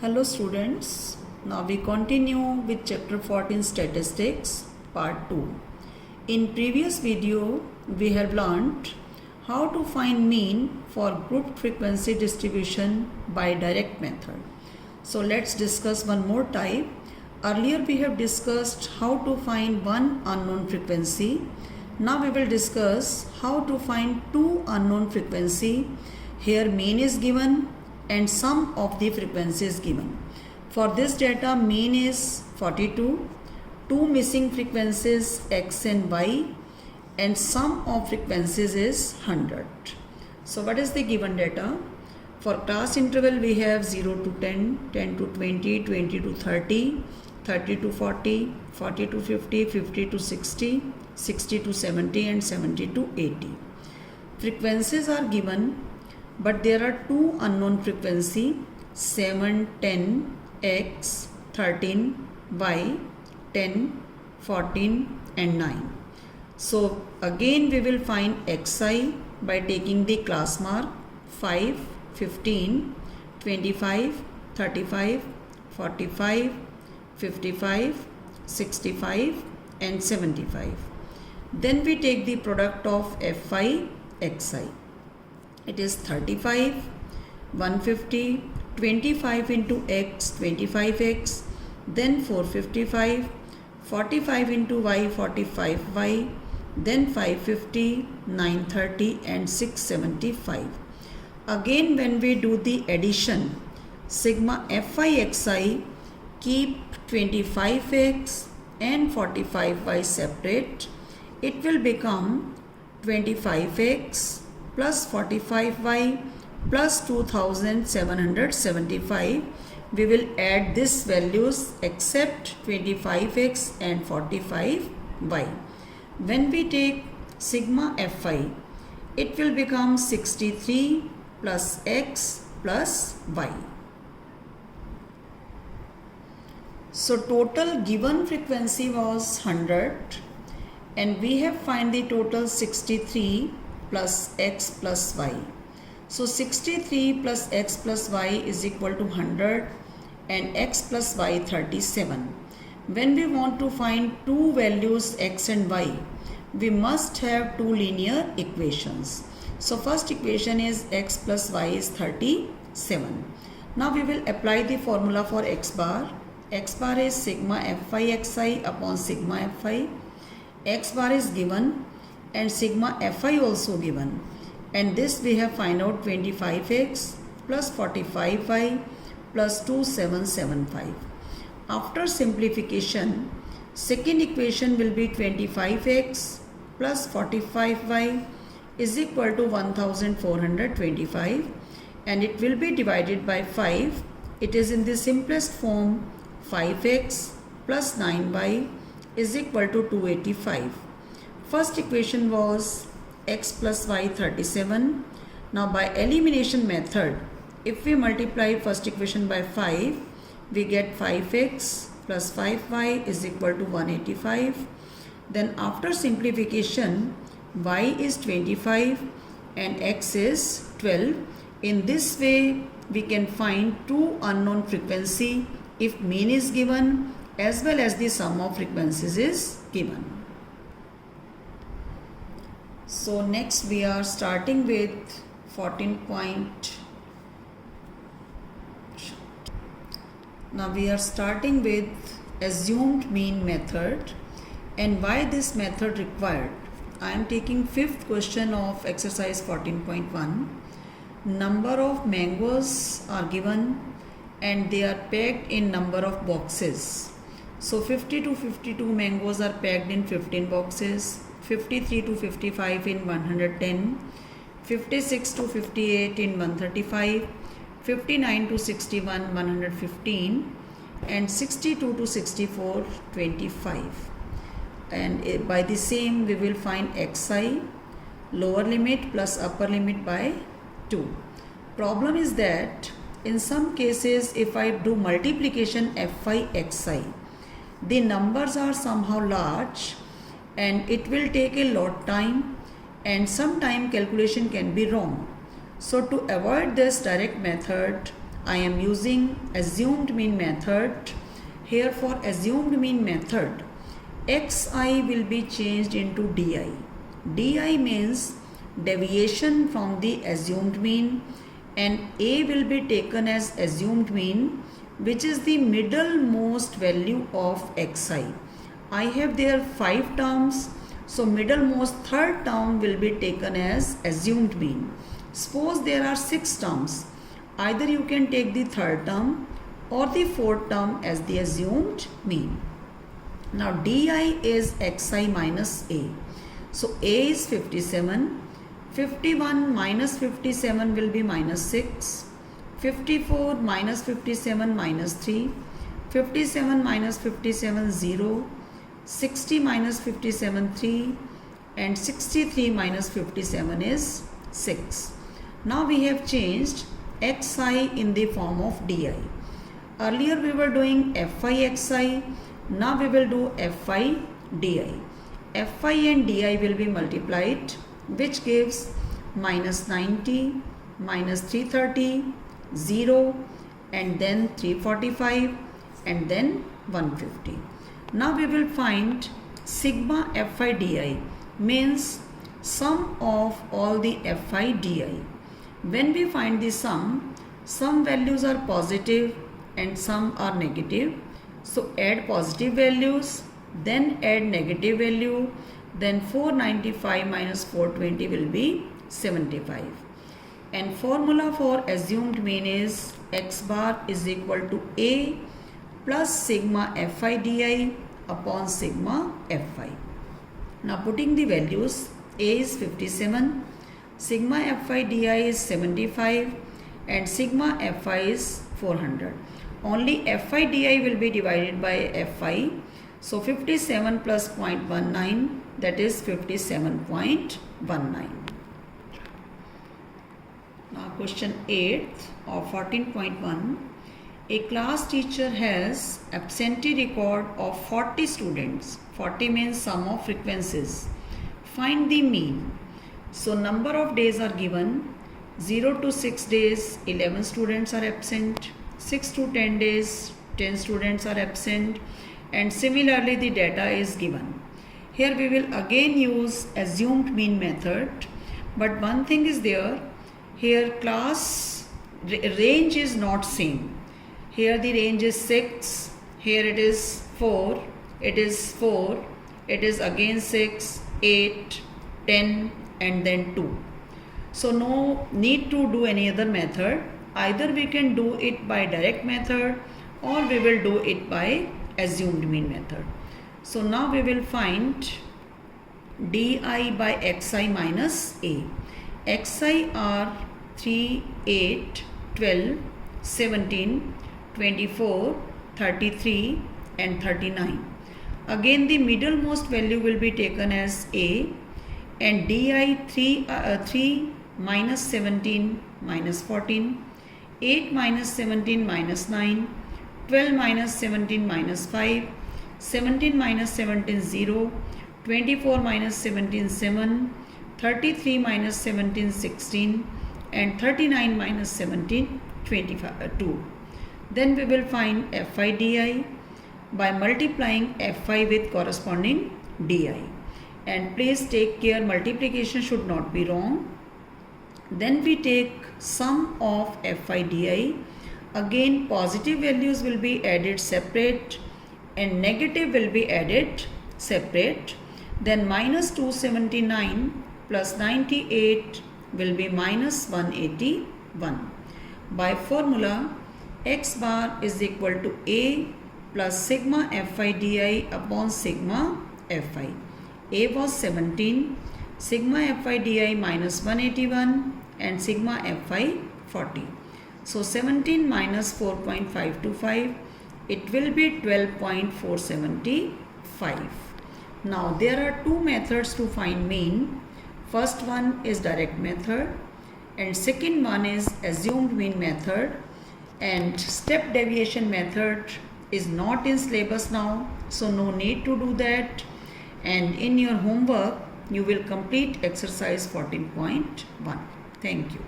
Hello students, now we continue with chapter 14 statistics part 2. In previous video we have learnt how to find mean for group frequency distribution by direct method. So let's discuss one more type. Earlier we have discussed how to find one unknown frequency. Now we will discuss how to find two unknown frequency. Here mean is given and sum of the frequencies given. For this data mean is 42, two missing frequencies x and y, and sum of frequencies is 100. So what is the given data? For class interval we have 0 to 10, 10 to 20, 20 to 30, 30 to 40, 40 to 50, 50 to 60, 60 to 70 and 70 to 80. Frequencies are given, but there are two unknown frequency 7, 10, x, 13, y, 10, 14 and 9. So again we will find xi by taking the class mark 5, 15, 25, 35, 45, 55, 65 and 75. Then we take the product of fi, xi. It is 35, 150, 25 into x, 25x, then 455, 45 into y, 45y, then 550, 930 and 675. Again when we do the addition, sigma fi xi, keep 25x and 45y separate, it will become 25x plus 45y plus 2775. We will add these values except 25x and 45y. When we take sigma fi, it will become 63 plus x plus y. So total given frequency was 100 and we have find the total 63 plus x plus y. So 63 plus x plus y is equal to 100 and x plus y 37. When we want to find two values x and y, we must have two linear equations. So first equation is x plus y is 37. Now we will apply the formula for x bar. X bar is sigma fi xi upon sigma fi. X bar is given and sigma fi also given, and this we have find out 25x plus 45y plus 2775. After simplification, second equation will be 25x plus 45y is equal to 1425 and it will be divided by 5. It is in the simplest form 5x plus 9y is equal to 285. First equation was x plus y 37. Now by elimination method, if we multiply first equation by 5, we get 5x plus 5y is equal to 185. Then after simplification, y is 25 and x is 12. In this way, we can find two unknown frequency if mean is given as well as the sum of frequencies is given. So next we are starting with 14 point. Now we are starting with assumed mean method, and why this method required. I am taking fifth question of exercise 14.1. Number of mangoes are given and they are packed in number of boxes. So 50 to 52 mangoes are packed in 15 boxes. 53 to 55 in 110, 56 to 58 in 135, 59 to 61 115 and 62 to 64 25. And by the same we will find xi, lower limit plus upper limit by 2. Problem is that in some cases if I do multiplication fi xi, the numbers are somehow large and it will take a lot time and sometime calculation can be wrong. So to avoid this direct method, I am using assumed mean method. Here for assumed mean method, xi will be changed into di. Di means deviation from the assumed mean, and a will be taken as assumed mean, which is the middlemost value of xi. I have there 5 terms, so middlemost third term will be taken as assumed mean. Suppose there are 6 terms, either you can take the third term or the fourth term as the assumed mean. Now di is xi minus a. So a is 57. 51 minus 57 will be minus 6. 54 minus 57 minus 3. 57 minus 57 0. 60 minus 57 3. And 63 minus 57 is 6. Now we have changed xi in the form of di. Earlier we were doing fi xi. Now we will do fi di. Fi and di will be multiplied, which gives minus 90, minus 330, 0, and then 345, and then 150. Now we will find sigma fi di, means sum of all the fi di. When we find the sum, some values are positive and some are negative. So add positive values, then add negative value, then 495 minus 420 will be 75. And formula for assumed mean is x bar is equal to a plus sigma fi di upon sigma fi. Now putting the values, a is 57, sigma fi di is 75, and sigma fi is 400. Only fi di will be divided by fi. So 57 plus 0.19, that is 57.19. Now question 8 of 14.1. A class teacher has absentee record of 40 students. 40 means sum of frequencies. Find the mean. So number of days are given. 0 to 6 days, 11 students are absent. 6 to 10 days, 10 students are absent. And similarly the data is given. Here we will again use assumed mean method, but one thing is there, here class range is not same. Here the range is 6, here it is 4, it is 4, it is again 6, 8, 10 and then 2. So no need to do any other method. Either we can do it by direct method or we will do it by assumed mean method. So now we will find di by xi minus a. Xi are 3, 8, 12, 17, 24, 33 and 39. Again the middlemost value will be taken as a, and di 3 minus 17 minus 14, 8 minus 17 minus 9, 12 minus 17 minus 5, 17 minus 17 0, 24 minus 17 7, 33 minus 17 16 and 39 minus 17 2. Then we will find fi di by multiplying fi with corresponding di. And please take care, multiplication should not be wrong. Then we take sum of fi di. Again positive values will be added separate and negative will be added separate. Then minus 279 plus 98 will be minus 181. By formula, x bar is equal to a plus sigma fi di upon sigma fi. A was 17, sigma fi di minus 181 and sigma fi 40. So 17 minus 4.525, it will be 12.475. Now there are two methods to find mean. First one is direct method and second one is assumed mean method, and step deviation method is not in syllabus now, so no need to do that. And in your homework you will complete exercise 14.1. Thank you.